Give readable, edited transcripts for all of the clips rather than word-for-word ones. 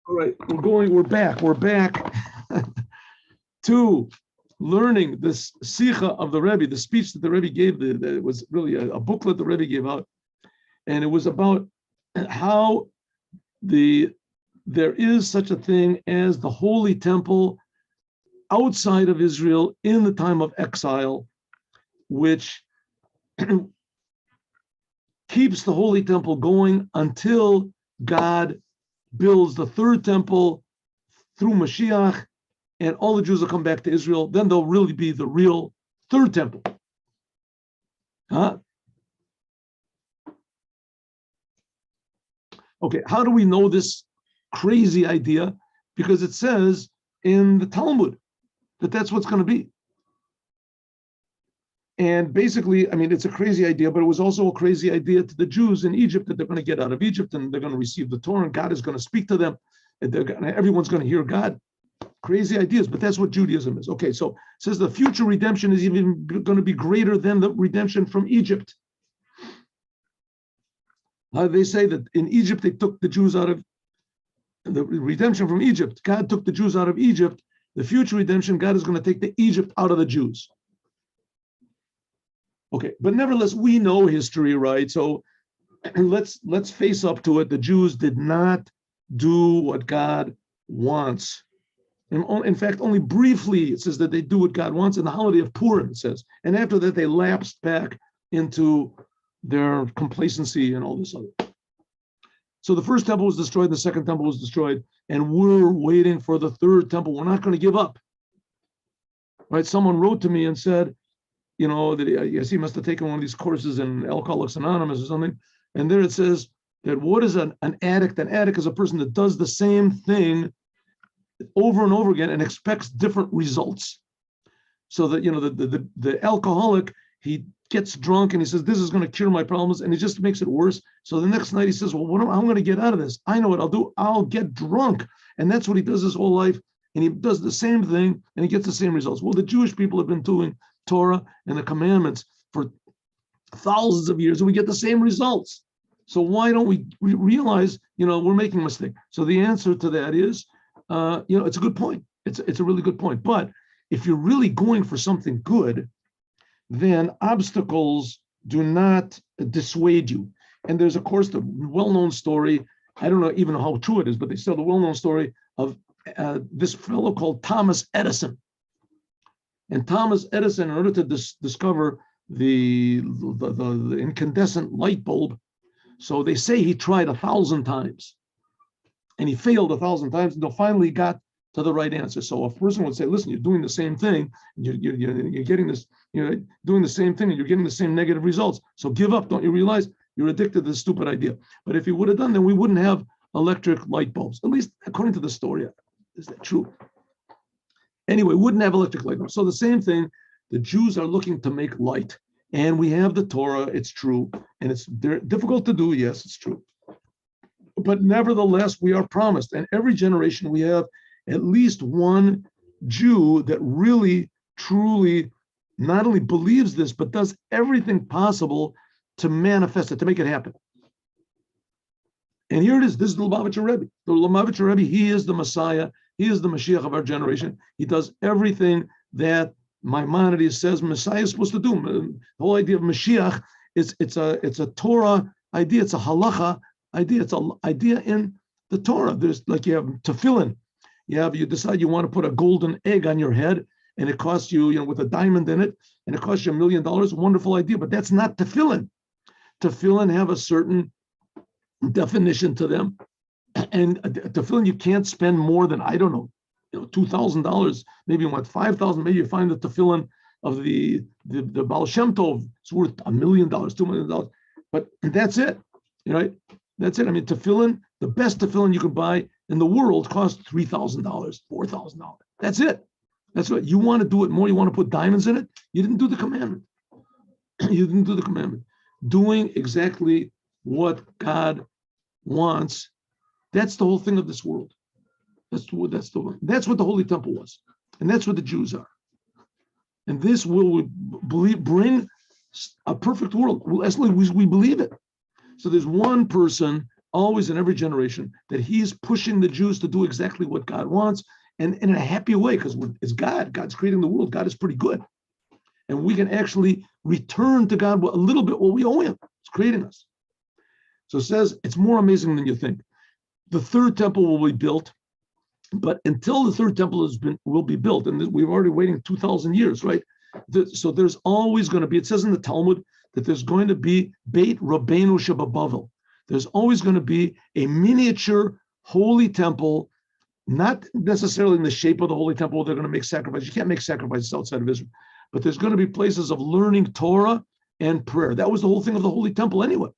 All right, we're back to learning this Sikha of the Rebbe, the speech that the Rebbe gave. It was really a booklet the Rebbe gave out, and it was about how there is such a thing as the Holy Temple outside of Israel in the time of exile, which keeps the Holy Temple going until God builds the third temple through Moshiach, and all the Jews will come back to Israel. Then they'll really be the real third temple. Huh? Okay, how do we know this crazy idea? Because it says in the Talmud that that's what's going to be. And basically, I mean, it's a crazy idea, but it was also a crazy idea to the Jews in Egypt that they're going to get out of Egypt and they're going to receive the Torah and God is going to speak to them. And everyone's going to hear God. Crazy ideas, but that's what Judaism is. Okay, so it says the future redemption is even going to be greater than the redemption from Egypt. They say that in Egypt, they took the Jews out of the redemption from Egypt. God took the Jews out of Egypt. The future redemption, God is going to take the Egypt out of the Jews. Okay, but nevertheless, we know history, right? So let's face up to it. The Jews did not do what God wants. In fact, only briefly it says that they do what God wants in the holiday of Purim, it says. And after that, they lapsed back into their complacency and all this other. So the first temple was destroyed, the second temple was destroyed, and we're waiting for the third temple. We're not going to give up. Right? Someone wrote to me and said, you know, that I guess he must have taken one of these courses in Alcoholics Anonymous or something. And there it says that what is an addict? An addict is a person that does the same thing over and over again and expects different results. So that, you know, the alcoholic, he gets drunk and he says, this is going to cure my problems. And he just makes it worse. So the next night he says, well, I'm going to get out of this. I know what I'll do. I'll get drunk. And that's what he does his whole life. And he does the same thing and he gets the same results. Well, the Jewish people have been doing Torah and the commandments for thousands of years and we get the same results. So why don't we realize, you know, we're making a mistake? So the answer to that is, you know, it's a good point. It's a really good point. But if you're really going for something good, then obstacles do not dissuade you. And there's, of course, the well-known story. I don't know even how true it is, but they tell the well-known story of this fellow called Thomas Edison. And Thomas Edison, in order to discover the incandescent light bulb, so they say he tried 1,000 times. And he failed 1,000 times until finally got to the right answer. So a person would say, listen, you're doing the same thing, you're getting this, you're doing the same thing and you're getting the same negative results. So give up. Don't you realize you're addicted to this stupid idea? But if he would have done, then we wouldn't have electric light bulbs, at least according to the story. Is that true? Anyway, wouldn't have electric light bulbs. So the same thing, the Jews are looking to make light. And we have the Torah, it's true. And it's difficult to do, yes, it's true. But nevertheless, we are promised. And every generation we have at least one Jew that really, truly not only believes this, but does everything possible to manifest it, to make it happen. And here it is. This is the Lubavitcher Rebbe. The Lubavitcher Rebbe, he is the Messiah. He is the Mashiach of our generation. He does everything that Maimonides says Messiah is supposed to do. The whole idea of Mashiach is it's a Torah idea. It's a halacha idea. It's an idea in the Torah. There's like you have tefillin. You decide you want to put a golden egg on your head, and it costs you, with a diamond in it, and it costs you $1 million. Wonderful idea, but that's not tefillin. Tefillin have a certain definition to them, and tefillin you can't spend more than $2,000. Maybe you want $5,000. Maybe you find the tefillin of the Baal Shem Tov is worth $1 million, $2 million. But that's it, right? That's it. I mean, tefillin, the best tefillin you could buy in the world costs $3,000, $4,000. That's it. That's what you want to do it more. You want to put diamonds in it. You didn't do the commandment. You didn't do the commandment. Doing exactly what God wants. That's the whole thing of this world. That's what the Holy Temple was, and that's what the Jews are. And this will bring a perfect world. We believe it. So there's one person always in every generation, that he's pushing the Jews to do exactly what God wants, and in a happy way, because it's God. God's creating the world. God is pretty good. And we can actually return to God a little bit what we owe him. It's creating us. So it says it's more amazing than you think. The third temple will be built, but until the third temple will be built, and we're already waiting 2,000 years, right? So there's always going to be, it says in the Talmud that there's going to be Beit Rabbeinu Shebabavel. There's always going to be a miniature holy temple, not necessarily in the shape of the holy temple where they're going to make sacrifices. You can't make sacrifices outside of Israel, but there's going to be places of learning Torah and prayer. That was the whole thing of the holy temple anyway,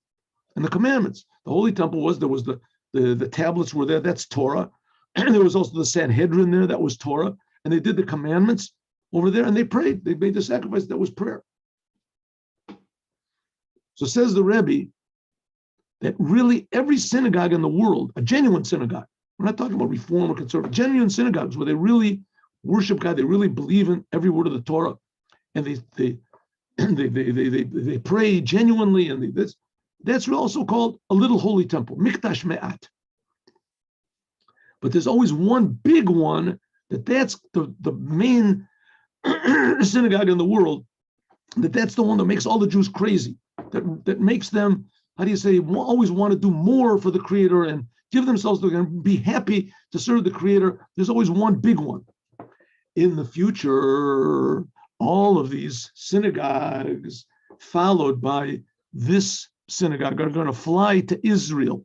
and the commandments. The holy temple was, there was the tablets were there, that's Torah. And there was also the Sanhedrin there, that was Torah. And they did the commandments over there, and they prayed. They made the sacrifice, that was prayer. So says the Rebbe that really every synagogue in the world, a genuine synagogue, we're not talking about reform or conservative, genuine synagogues where they really worship God, they really believe in every word of the Torah, and they pray genuinely, and that's also called a little holy temple, mikdash me'at. But there's always one big one that's the main synagogue in the world, that's the one that makes all the Jews crazy, that makes them, how do you say, always want to do more for the Creator and give themselves to and be happy to serve the Creator. There's always one big one. In the future, all of these synagogues followed by this synagogue are going to fly to Israel.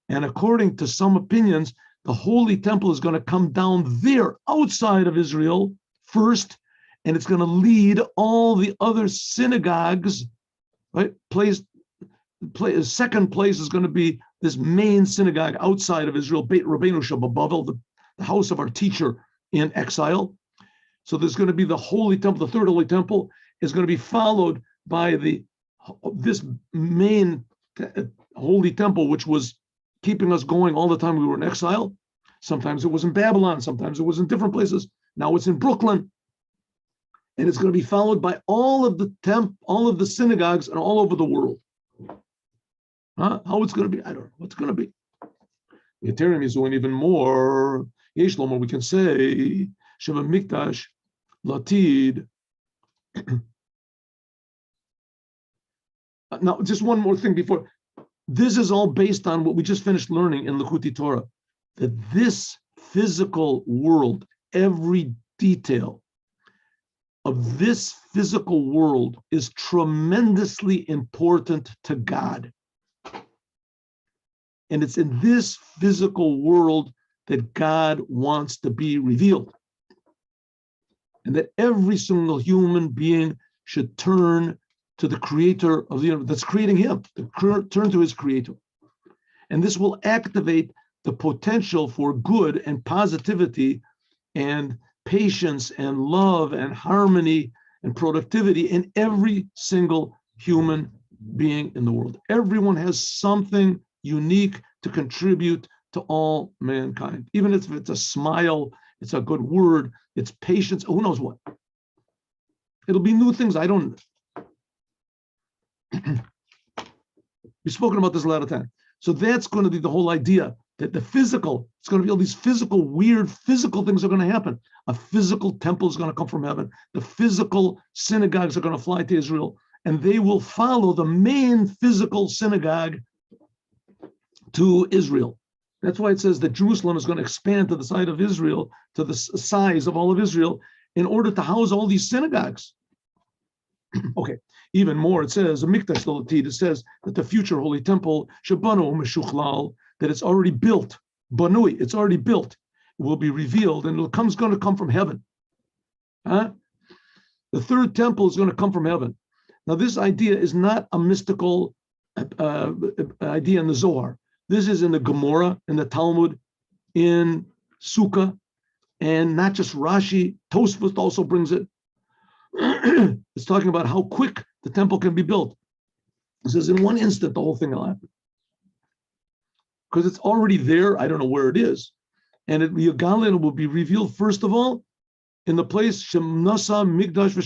And according to some opinions, the Holy Temple is going to come down there outside of Israel first, and it's going to lead all the other synagogues, right? Second place is going to be this main synagogue outside of Israel, Beit Rabbeinu Shebabavel, the house of our teacher in exile. So there's going to be the Holy Temple, the third Holy Temple is going to be followed by this main Holy Temple, which was keeping us going all the time we were in exile. Sometimes it was in Babylon, sometimes it was in different places. Now it's in Brooklyn. And it's going to be followed by all of the synagogues and all over the world. How it's going to be, I don't know what's going to be. The Ethereum is doing even more. Yesh Lomo, we can say, Sheva Mikdash, Latid. Now, just one more thing before. This is all based on what we just finished learning in Lichutei Torah, that this physical world, every detail of this physical world is tremendously important to God. And it's in this physical world that God wants to be revealed. And that every single human being should turn to the creator of the universe that's creating him, turn to his creator. And this will activate the potential for good and positivity and patience and love and harmony and productivity in every single human being in the world. Everyone has something unique to contribute to all mankind. Even if it's a smile, it's a good word, it's patience, who knows what. It'll be new things, I don't know. We've spoken about this a lot of times. So that's going to be the whole idea, that the physical, it's going to be all these physical, weird physical things are going to happen. A physical temple is going to come from heaven. The physical synagogues are going to fly to Israel, and they will follow the main physical synagogue to Israel. That's why it says that Jerusalem is going to expand to the side of Israel, to the size of all of Israel, in order to house all these synagogues. Okay. Even more, it says, it says that the future holy temple, that it's already built, banui, it's already built, it will be revealed, and it's going to come from heaven. The third temple is going to come from heaven. Now, this idea is not a mystical idea in the Zohar. This is in the Gemara, in the Talmud, in Sukkah, and not just Rashi. Tosfos also brings it. It's talking about how quick the temple can be built. It says in one instant the whole thing will happen. Because it's already there, I don't know where it is. And Yagalan will be revealed first of all in the place Shemnasa Migdash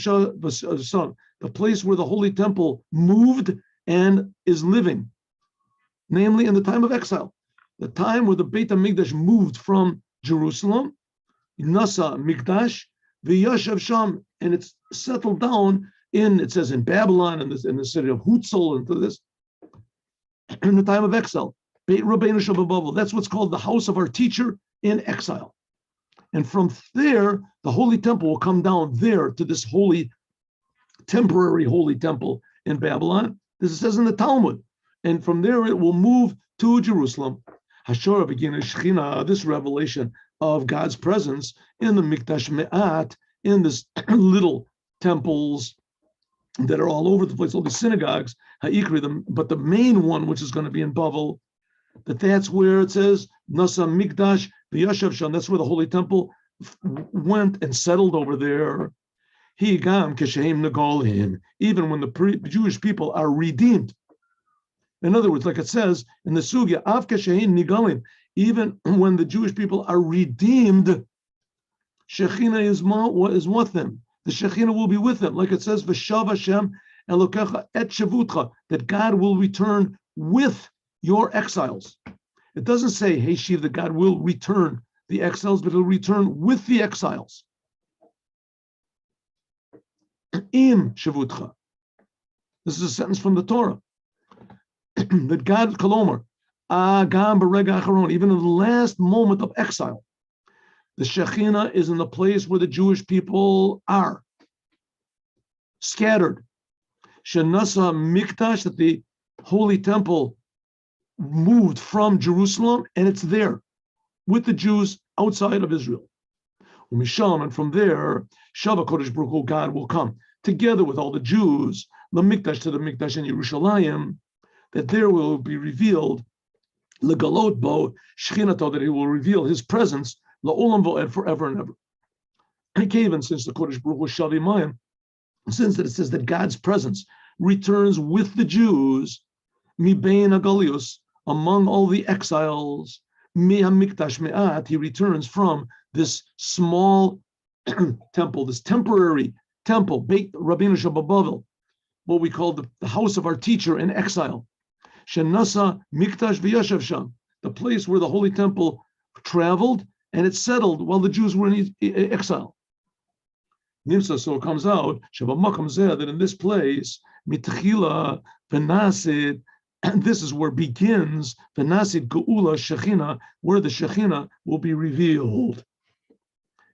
V'San, the place where the holy temple moved and is living. namely in the time of exile, the time where the Beit HaMikdash moved from Jerusalem, Nasa Mikdash, V'yashav Sham, and it's settled down in, it says in Babylon, in the city of Hutzel, and this, in the time of exile. Beit Rabbeinu Shabbat, that's what's called the house of our teacher in exile. And from there, the holy temple will come down there to this temporary holy temple in Babylon. This says in the Talmud. And from there, it will move to Jerusalem. Hashora begin Shechina, this revelation of God's presence in the Mikdash Me'at, in this little temples that are all over the place, all the synagogues, Ha'ikri, but the main one, which is going to be in Bavel, that's where it says, Nasa Mikdash V'yashav Sham, that's where the holy temple went and settled over there. Higam Kesheim Nagolim, even when the Jewish people are redeemed. In other words, like it says in the Sugya, Av Kesheim Nigalim, even when the Jewish people are redeemed, Shechina is with them. The Shekhinah will be with them, like it says, V'shav Hashem Elokecha et Shavutcha, that God will return with your exiles. It doesn't say, hey, Shiv, that God will return the exiles, but he'll return with the exiles. Im Shavutcha. This is a sentence from the Torah. That God, Kolomer, Agam Barega Acharon, even in the last moment of exile, the Shekhinah is in the place where the Jewish people are scattered. Shenasa Mikdash, that the holy temple moved from Jerusalem, and it's there with the Jews outside of Israel. Umisham, and from there, Shava Kodesh Baruch Hu, God will come together with all the Jews, the Mikdash to the Mikdash in Yerushalayim, that there will be revealed Legalot Bo Shechinato, that he will reveal his presence La'olam Vo'ed, forever and ever. And even since the Kodesh Baruch Hu Shavimayim, since that it says that God's presence returns with the Jews, Mi Bein Agalius, among all the exiles, Mi HaMikdash Me'at, he returns from this small temple, this temporary temple, Beit Rabbeinu Shabbat, what we call the house of our teacher in exile. Shenasa Mikdash V'yashav Sham, the place where the holy temple traveled and it settled while the Jews were in exile. Nimsa, so it comes out, that in this place, Mitchila Penasid, and this is where begins Penasid Geula Shechina, where the Shechina will be revealed.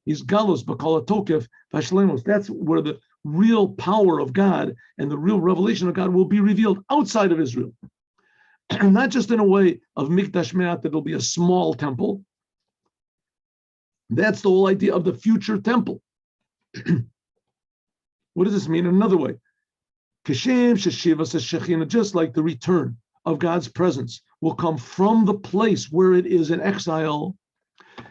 Is Galus Bakala Tokef Vashlemos. That's where the real power of God and the real revelation of God will be revealed outside of Israel. Not just in a way of Mikdash Me'at, that it'll be a small temple. That's the whole idea of the future temple. What does this mean in another way? Kashem Sheshivas Shechina, just like the return of God's presence will come from the place where it is in exile.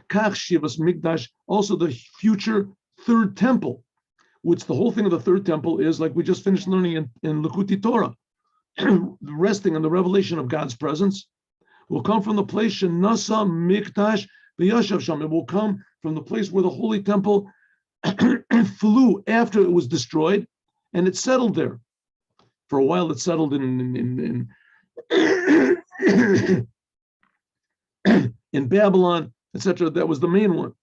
Kach Shivas Mikdash, also the future third temple, which the whole thing of the third temple is, like we just finished learning in Likkutei Torah, resting on the revelation of God's presence, will come from the place Shenasa Mikdash V'yashav Sham. It will come from the place where the holy temple flew after it was destroyed, and it settled there. For a while, it settled in Babylon, etc. That was the main one.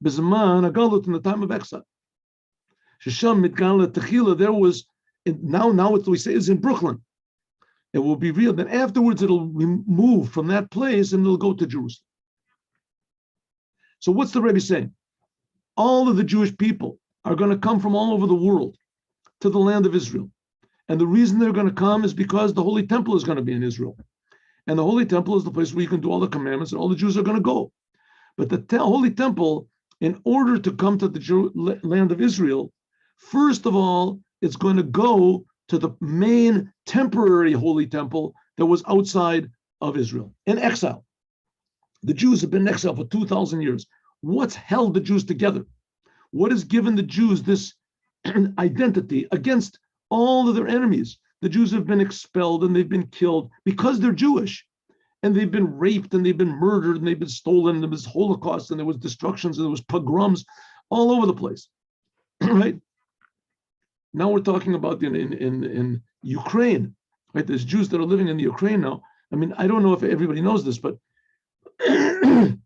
Bizman Agalut, in the time of exile. Shesham Mitgala Techila, there was, now what we say is in Brooklyn. It will be real. Then afterwards, it'll move from that place and it'll go to Jerusalem. So what's the Rebbe saying? All of the Jewish people are going to come from all over the world to the land of Israel. And the reason they're going to come is because the Holy Temple is going to be in Israel. And the Holy Temple is the place where you can do all the commandments, and all the Jews are going to go. But the Holy Temple, in order to come to the land of Israel, first of all, it's going to go to the main temporary Holy Temple that was outside of Israel, in exile. The Jews have been in exile for 2,000 years. What's held the Jews together? What has given the Jews this identity against all of their enemies? The Jews have been expelled and they've been killed because they're Jewish. And they've been raped and they've been murdered and they've been stolen. And there was Holocaust and there was destructions and there was pogroms all over the place. Right? Now we're talking about in Ukraine. Right? There's Jews that are living in the Ukraine now. I mean, I don't know if everybody knows this, but it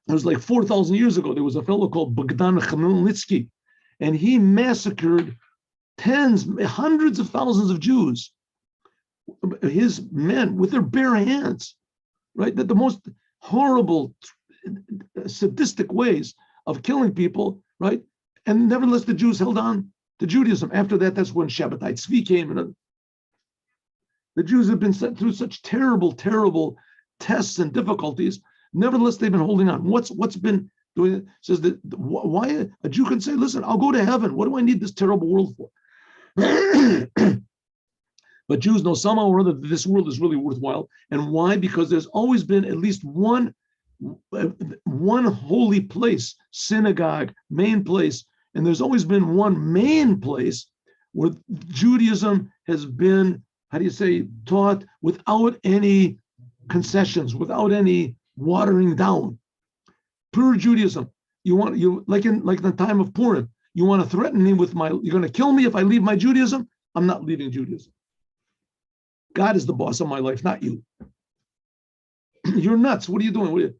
was like 4,000 years ago. There was a fellow called Bogdan Khmelnytsky, and he massacred hundreds of thousands of Jews, his men, with their bare hands, right? The most horrible, sadistic ways of killing people, right? And nevertheless, the Jews held on to Judaism. After that, that's when Shabbatai Tzvi came, and the Jews have been sent through such terrible, terrible tests and difficulties. Nevertheless, they've been holding on. What's been doing it? Says that why a Jew can say, listen, I'll go to heaven. What do I need this terrible world for? But Jews know somehow or other that this world is really worthwhile. And why? Because there's always been at least one holy place, synagogue, main place, and there's always been one main place where Judaism has been, taught without any concessions, without any watering down. Pure Judaism. Like in the time of Purim, you want to threaten me you're going to kill me if I leave my Judaism? I'm not leaving Judaism. God is the boss of my life, not you. You're nuts. What are you doing?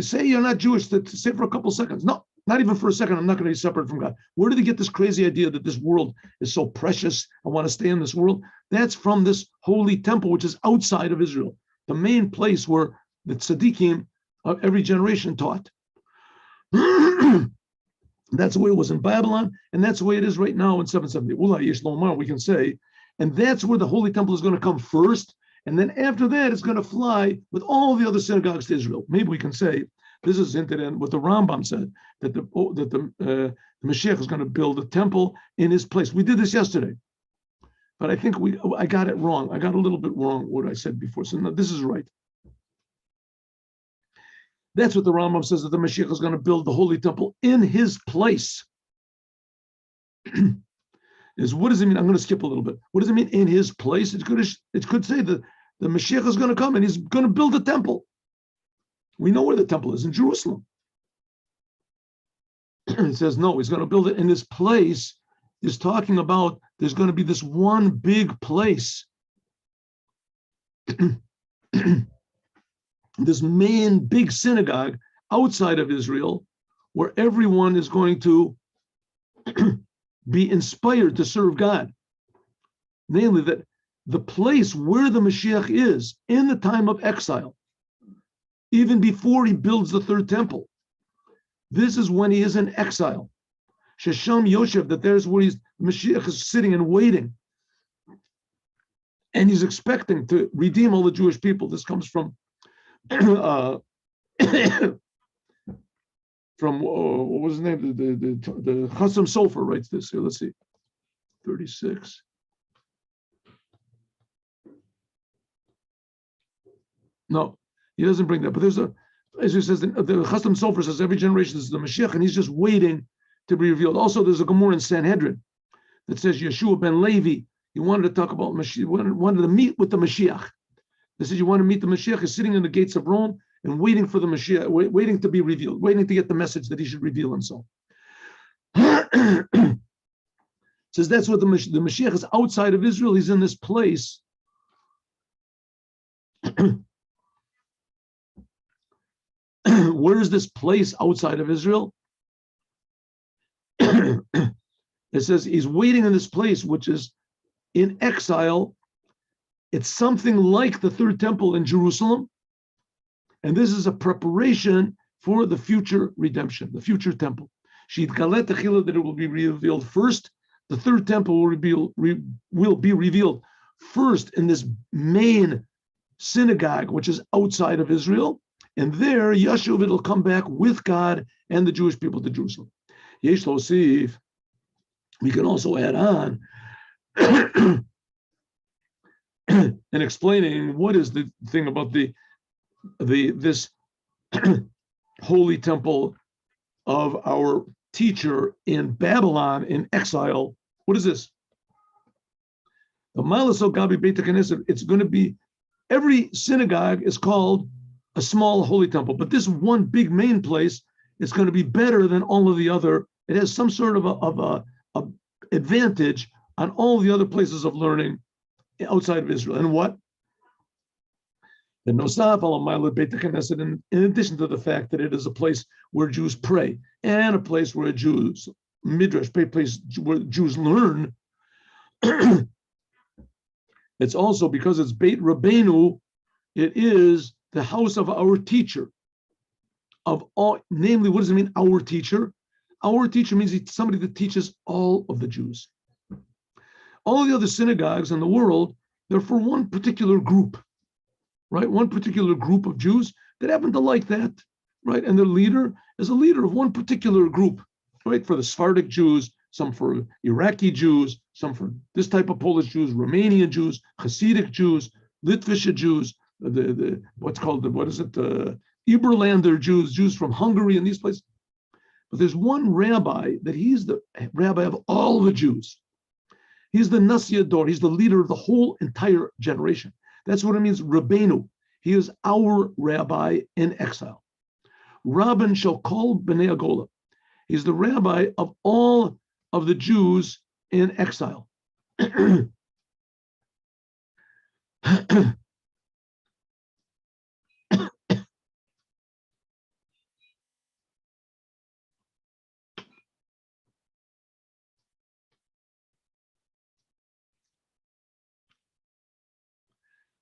Say you're not Jewish. Say for a couple seconds. No, not even for a second. I'm not going to be separate from God. Where did he get this crazy idea that this world is so precious? I want to stay in this world. That's from this holy temple, which is outside of Israel, the main place where the tzaddikim of every generation taught. That's the way it was in Babylon, and that's the way it is right now in 770. We can say, and that's where the holy temple is going to come first, and then after that, it's going to fly with all the other synagogues to Israel. Maybe we can say this is hinted in what the Rambam said, that the Mashiach is going to build a temple in his place. We did this yesterday, but I think I got it wrong. I got a little bit wrong what I said before. So no, this is right. That's what the Rambam says, that the Mashiach is going to build the holy temple in his place. What does it mean? I'm going to skip a little bit. What does it mean in his place? It could say that the Mashiach is going to come and he's going to build a temple. We know where the temple is, in Jerusalem. It says, no, he's going to build it in his place. He's talking about there's going to be this one big place. This main big synagogue outside of Israel, where everyone is going to be inspired to serve God. Namely, that the place where the Mashiach is in the time of exile, even before he builds the third temple, this is when he is in exile. Shesham Yoshev, that there's where Mashiach is sitting and waiting. And he's expecting to redeem all the Jewish people. This comes from what was his name? The Chassam Sofer writes this here. Let's see, 36. No, he doesn't bring that. But there's as he says, the Chassam Sofer says every generation is the Mashiach, and he's just waiting to be revealed. Also, there's a Gemara in Sanhedrin that says Yeshua ben Levi. He wanted to talk about Mashiach, wanted to meet with the Mashiach. They said you want to meet the Mashiach, is sitting in the gates of Rome and waiting for the Mashiach, waiting to be revealed, waiting to get the message that he should reveal himself. Says that's what the Mashiach is outside of Israel. He's in this place. Where is this place outside of Israel? It says he's waiting in this place, which is in exile. It's something like the third temple in Jerusalem. And this is a preparation for the future redemption, the future temple. That it will be revealed first. The third temple will be revealed first in this main synagogue, which is outside of Israel. And there, Yeshuv, it'll come back with God and the Jewish people to Jerusalem. Yesh Losif, we can also add on and explaining what is the thing about this holy temple of our teacher in Babylon in exile. What is this? The Malaso Gabi Beit HaKnesset, it's going to be, every synagogue is called a small holy temple, but this one big main place is going to be better than all of the other. It has some sort of a advantage on all the other places of learning outside of Israel. And what? And Nosaf al Ma'alot Beit HaKnesset, in addition to the fact that it is a place where Jews pray and a place where Jews midrash, place where Jews learn. It's also because it's Beit Rabbeinu. It is the house of our teacher. Of all, namely, what does it mean? Our teacher. Our teacher means somebody that teaches all of the Jews. All the other synagogues in the world, they're for one particular group, right? One particular group of Jews that happen to like that, right? And their leader is a leader of one particular group, right? For the Sephardic Jews, some for Iraqi Jews, some for this type of Polish Jews, Romanian Jews, Hasidic Jews, Litvische Jews, the Iberlander Jews, Jews from Hungary and these places. But there's one rabbi that he's the rabbi of all the Jews. He's the Nasi Ador. He's the leader of the whole entire generation. That's what it means, Rabbeinu. He is our rabbi in exile. Rabban shall call Bnei Agola. He's the rabbi of all of the Jews in exile.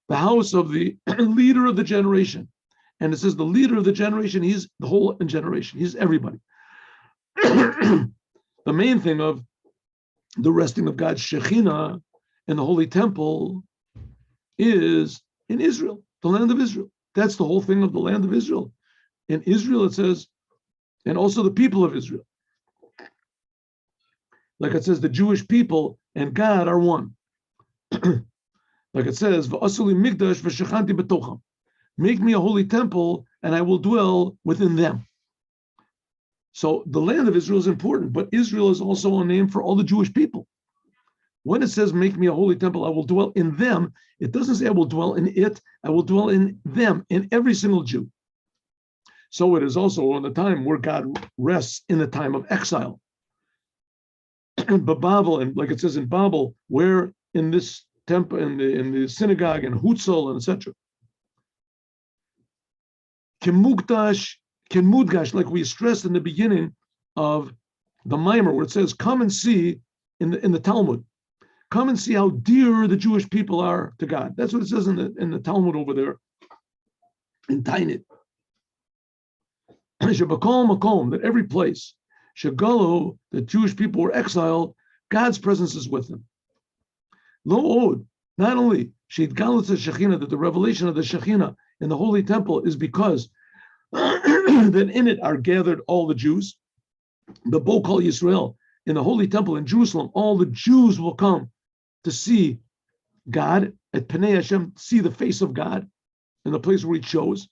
The house of the leader of the generation. And it says the leader of the generation, he's the whole generation. He's everybody. The main thing of the resting of God's Shekhinah in the Holy Temple is in Israel, the land of Israel. That's the whole thing of the land of Israel. In Israel, it says, and also the people of Israel. Like it says, the Jewish people and God are one. Like it says, make me a holy temple and I will dwell within them. So the land of Israel is important, but Israel is also a name for all the Jewish people. When it says, make me a holy temple, I will dwell in them, it doesn't say I will dwell in it, I will dwell in them, in every single Jew. So it is also in the time where God rests in the time of exile. But Babel, and like it says in Babel, where in this temple, in the synagogue, and Hutzal, and etc. Kemudgash, like we stressed in the beginning of the Mimer, where it says, come and see in the Talmud. Come and see how dear the Jewish people are to God. That's what it says in the Talmud over there in Tainit. Shebakol makom, that every place, Shagalo, the Jewish people were exiled, God's presence is with them. Lo od, not only Sheidgalut Shekhinah, that the revelation of the Shekhinah in the Holy Temple is because that in it are gathered all the Jews. The Bokal Yisrael, in the Holy Temple in Jerusalem, all the Jews will come to see God at Pnei Hashem, see the face of God in the place where He chose.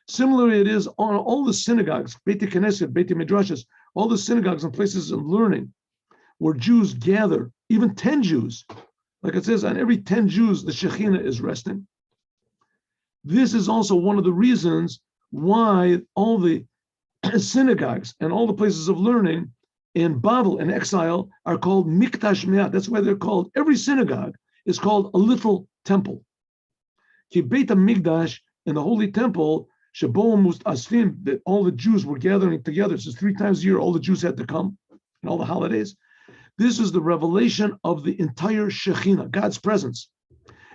Similarly, it is on all the synagogues, Beit Knesset, Beit Midrashes, all the synagogues and places of learning where Jews gather, even 10 Jews. Like it says, on every 10 Jews, the Shekhinah is resting. This is also one of the reasons why all the synagogues and all the places of learning in Babel, in exile, are called Mikdash Me'at. That's why they're called, every synagogue is called a little temple. Ki Beit HaMikdash, in the Holy Temple, Shabo Must Asfim, that all the Jews were gathering together. So 3 times a year, all the Jews had to come, and all the holidays. This is the revelation of the entire Shekhinah, God's presence.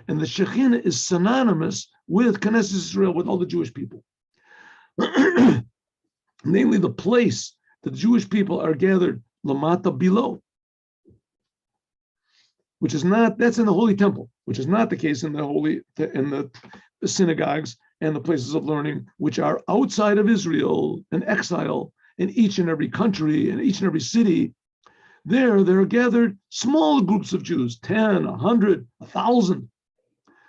And the Shekhinah is synonymous with Knesset Israel, with all the Jewish people. Namely, the place that the Jewish people are gathered, Lamata, below. Which is not, that's in the Holy Temple, which is not the case in the synagogues and the places of learning, which are outside of Israel in exile in each and every country, in each and every city. There are gathered small groups of Jews, 10, 100, 1,000.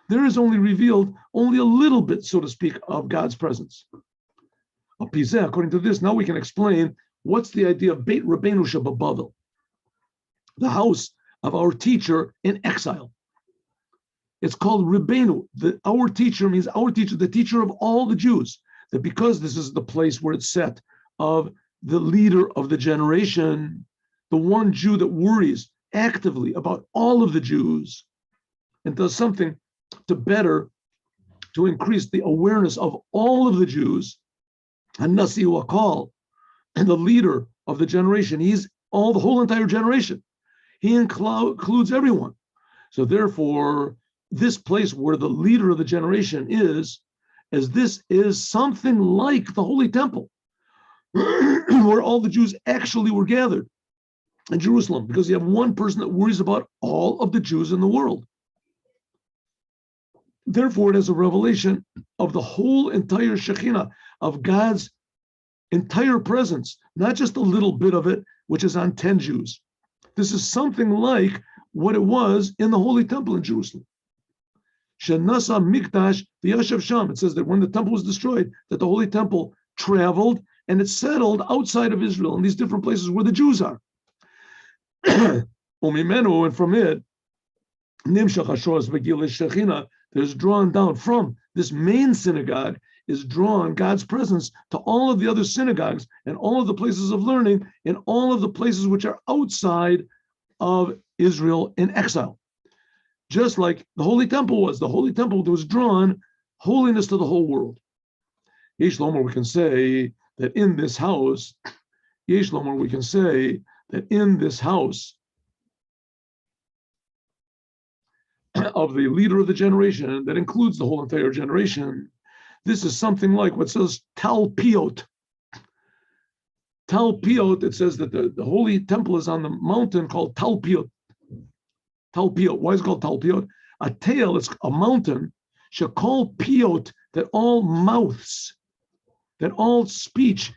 There is only revealed only a little bit, so to speak, of God's presence. According to this, now we can explain what's the idea of Beit Rabbeinu Shebabavel, the house of our teacher in exile. It's called Rebbeinu. Our teacher means our teacher, the teacher of all the Jews. That because this is the place where it's set of the leader of the generation, the one Jew that worries actively about all of the Jews and does something to better to increase the awareness of all of the Jews, and Nasi Wakal, and the leader of the generation. He's the whole entire generation. He includes everyone. So therefore, this place where the leader of the generation is, as this is something like the Holy Temple, where all the Jews actually were gathered in Jerusalem, because you have one person that worries about all of the Jews in the world. Therefore, it is a revelation of the whole entire Shekhinah, of God's entire presence, not just a little bit of it, which is on 10 Jews. This is something like what it was in the Holy Temple in Jerusalem. Shenasa Mikdash v'yashav sham. It says that when the temple was destroyed, that the Holy Temple traveled and it settled outside of Israel in these different places where the Jews are. Umimenu, and from it, Nimshach Hashoras V'Gilei Shechina, there's drawn down from this main synagogue, is drawn God's presence to all of the other synagogues and all of the places of learning and all of the places which are outside of Israel in exile. Just like the Holy Temple was. The Holy Temple was drawn holiness to the whole world. Yesh Lomer, we can say that in this house, Yesh Lomer, we can say that in this house of the leader of the generation, that includes the whole entire generation, this is something like what says Talpiot. Talpiot, it says that the Holy Temple is on the mountain called Talpiot. Talpiot. Why is it called Talpiot? A tail, it's a mountain, shekol piot, that all mouths, that all speech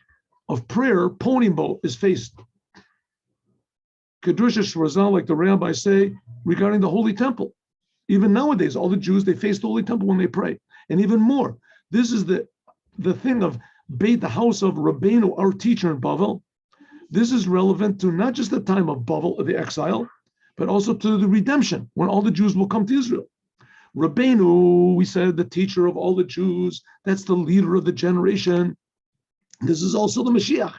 of prayer, ponimbo, is faced. Kedusha Shrazal, like the rabbis say, regarding the Holy Temple. Even nowadays, all the Jews, they face the Holy Temple when they pray. And even more, this is the thing of Beit, the house of Rabbeinu, our teacher in Bavel. This is relevant to not just the time of Bavel, of the exile, but also to the redemption, when all the Jews will come to Israel. Rabbeinu, we said, the teacher of all the Jews, that's the leader of the generation. This is also the Moshiach.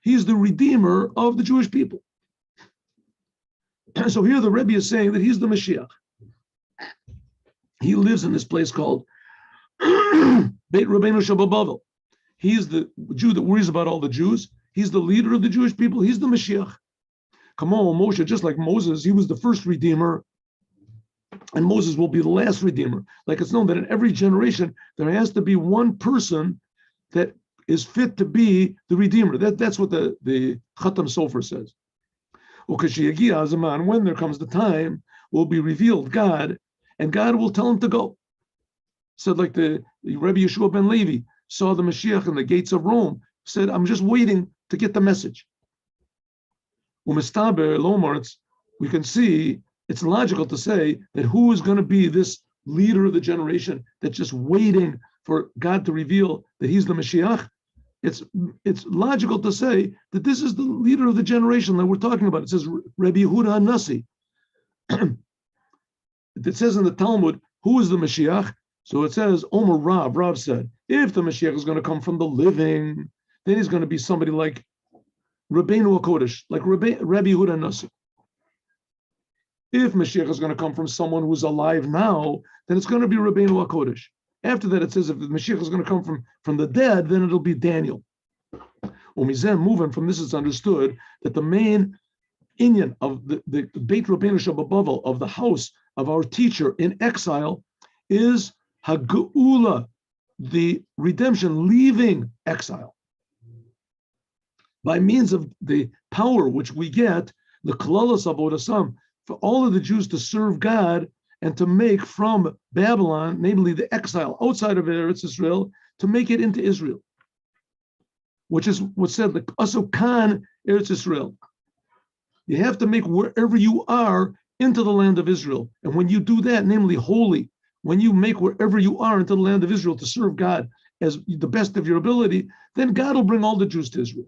He's the redeemer of the Jewish people. So here the Rebbe is saying that he's the Moshiach. He lives in this place called Beit Rabbeinu Shababavel. He's the Jew that worries about all the Jews. He's the leader of the Jewish people. He's the Mashiach. Come on, Moshe, just like Moses, he was the first redeemer, and Moses will be the last redeemer. Like it's known that in every generation, there has to be one person that is fit to be the redeemer. That's what the Khatam Sofer says. When there comes the time, will be revealed God, and God will tell him to go. Said like the Rebbe Yeshua ben Levi saw the Mashiach in the gates of Rome, said, I'm just waiting to get the message. We can see it's logical to say that who is going to be this leader of the generation that's just waiting for God to reveal that he's the Mashiach. It's logical to say that this is the leader of the generation that we're talking about. It says Rebbe Yehuda Nasi. It says in the Talmud, who is the Mashiach? So it says, Omer Rav. Rav said, if the Mashiach is going to come from the living, then he's going to be somebody like Rabbeinu HaKodesh, like Rebbe Yehuda Nasi. If Mashiach is going to come from someone who's alive now, then it's going to be Rabbeinu HaKodesh. After that, it says if the Mashiach is going to come from the dead, then it'll be Daniel. Umizem, moving from this, it's understood that the main inyan of the Beit Rabbeinu Shababavel, of the house of our teacher in exile, is Hageula, the redemption, leaving exile. By means of the power which we get, the Kalalas Avodasam, for all of the Jews to serve God and to make from Babylon, namely the exile outside of Eretz Israel, to make it into Israel, which is what's said, like Asukan Eretz Israel. You have to make wherever you are into the land of Israel. And when you do that, namely holy, when you make wherever you are into the land of Israel to serve God as the best of your ability, then God will bring all the Jews to Israel.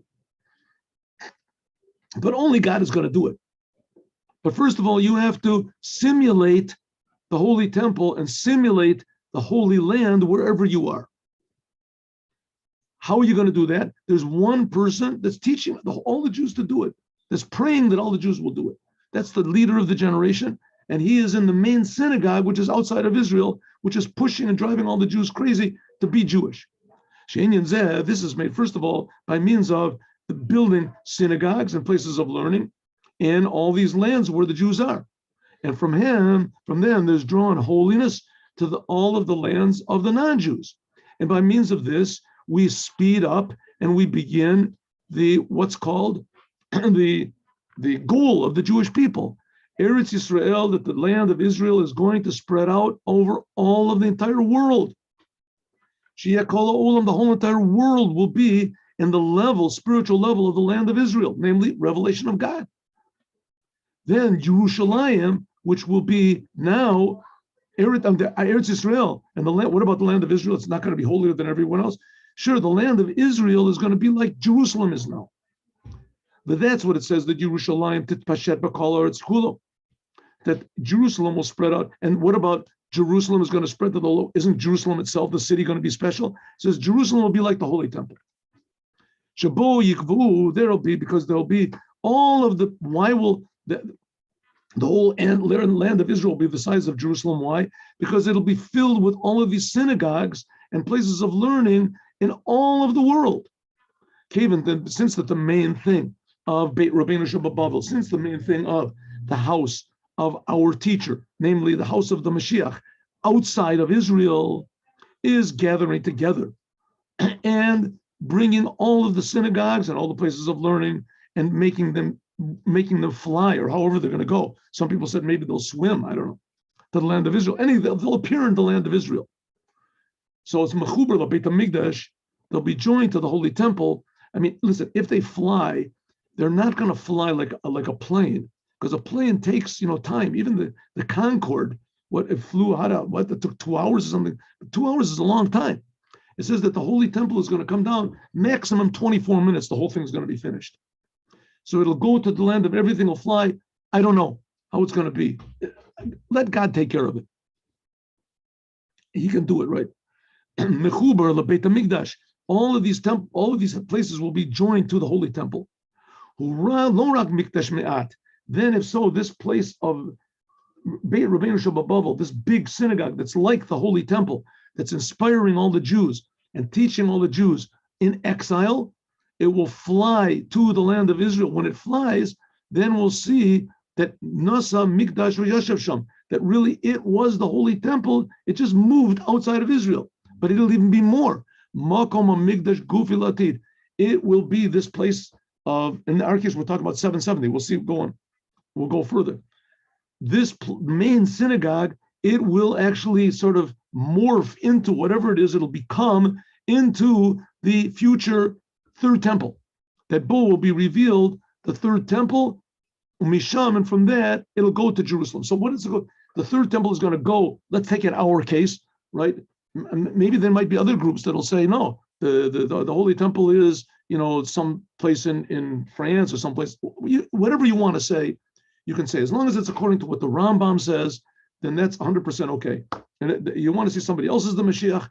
But only God is going to do it. But first of all, you have to simulate the Holy Temple and simulate the Holy Land wherever you are. How are you going to do that? There's one person that's teaching all the Jews to do it, that's praying that all the Jews will do it. That's the leader of the generation, and he is in the main synagogue, which is outside of Israel, which is pushing and driving all the Jews crazy to be Jewish. This is made, first of all, by means of the building synagogues and places of learning in all these lands where the Jews are. And from them, there's drawn holiness to all of the lands of the non-Jews. And by means of this, we speed up and we begin what's called the goal of the Jewish people. Eretz Yisrael, that the land of Israel is going to spread out over all of the entire world. The whole entire world will be in the spiritual level of the land of Israel, namely revelation of God. Then Jerusalem, which will be now Eretz Israel, and the land. What about the land of Israel? It's not going to be holier than everyone else. Sure, the land of Israel is going to be like Jerusalem is now. But that's what it says, that Jerusalem titpashet b'kol haaretz kulo, that Jerusalem will spread out. And what about Jerusalem is going to spread to the low? Isn't Jerusalem itself, the city, going to be special? It says Jerusalem will be like the Holy Temple. Shabo yikvu, there'll be all of the, why will the whole land of Israel will be the size of Jerusalem? Why? Because it'll be filled with all of these synagogues and places of learning in all of the world. Since that the main thing of Beit Rabbeinu Shabbat, since the main thing of the house of our teacher, namely the house of the Moshiach, outside of Israel, is gathering together and bringing all of the synagogues and all the places of learning and making them fly, or however they're going to go. Some people said maybe they'll swim, I don't know, to the land of Israel. They'll appear in the land of Israel. So it's mechuber la Beit HaMikdash. They'll be joined to the Holy Temple. I mean, listen, if they fly, they're not going to fly like a plane, because a plane takes time. Even the Concorde, it took 2 hours or something. 2 hours is a long time. It says that the Holy Temple is going to come down maximum 24 minutes. The whole thing is going to be finished. So it'll go to the land of everything will fly. I don't know how it's going to be. Let God take care of it. He can do it, right? Mechuber la Beit HaMikdash. All of these places will be joined to the Holy Temple. Then, if so, this place of Beit Rabbeinu Shabbat, this big synagogue that's like the Holy Temple, that's inspiring all the Jews and teaching all the Jews in exile, it will fly to the land of Israel. When it flies, then we'll see that Nasa Mikdash Yashav Sham, that really it was the Holy Temple. It just moved outside of Israel, but it'll even be more. Makom Mikdash Gufi Latid. It will be this place of, in our case, we're talking about 770. We'll see, go on. We'll go further. This main synagogue, it will actually sort of morph into whatever it is it'll become, into the future third temple. That bull will be revealed, the third temple, Misham, and from that, it'll go to Jerusalem. So what is it? The third temple is going to go, let's take it our case, right? Maybe there might be other groups that'll say, no, the Holy Temple is, some place in France or someplace, whatever you want to say, you can say. As long as it's according to what the Rambam says, then that's 100% okay. And you want to see somebody else as the Mashiach,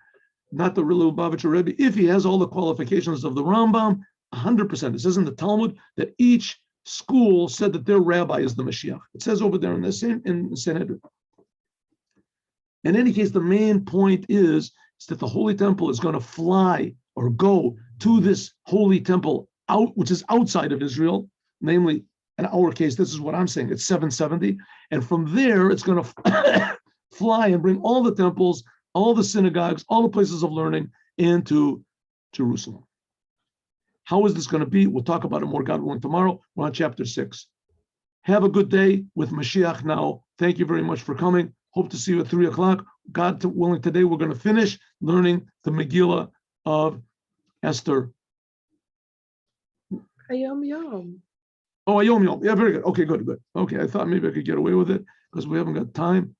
not the real Lubavitcher Rebbe, if he has all the qualifications of the Rambam, 100%. It says in the Talmud that each school said that their rabbi is the Mashiach. It says over there in the Sanhedrin. In any case, the main point is that the Holy Temple is going to fly or go to this Holy Temple which is outside of Israel, namely, in our case, this is what I'm saying, it's 770. And from there, it's going to fly and bring all the temples, all the synagogues, all the places of learning into Jerusalem. How is this going to be? We'll talk about it more, God willing, tomorrow. We're on chapter 6. Have a good day with Moshiach now. Thank you very much for coming. Hope to see you at 3 o'clock. God willing, today we're going to finish learning the Megillah of Esther. Hayom Yom. Oh, Hayom Yom. Yeah, very good. Okay, good. Okay, I thought maybe I could get away with it because we haven't got time.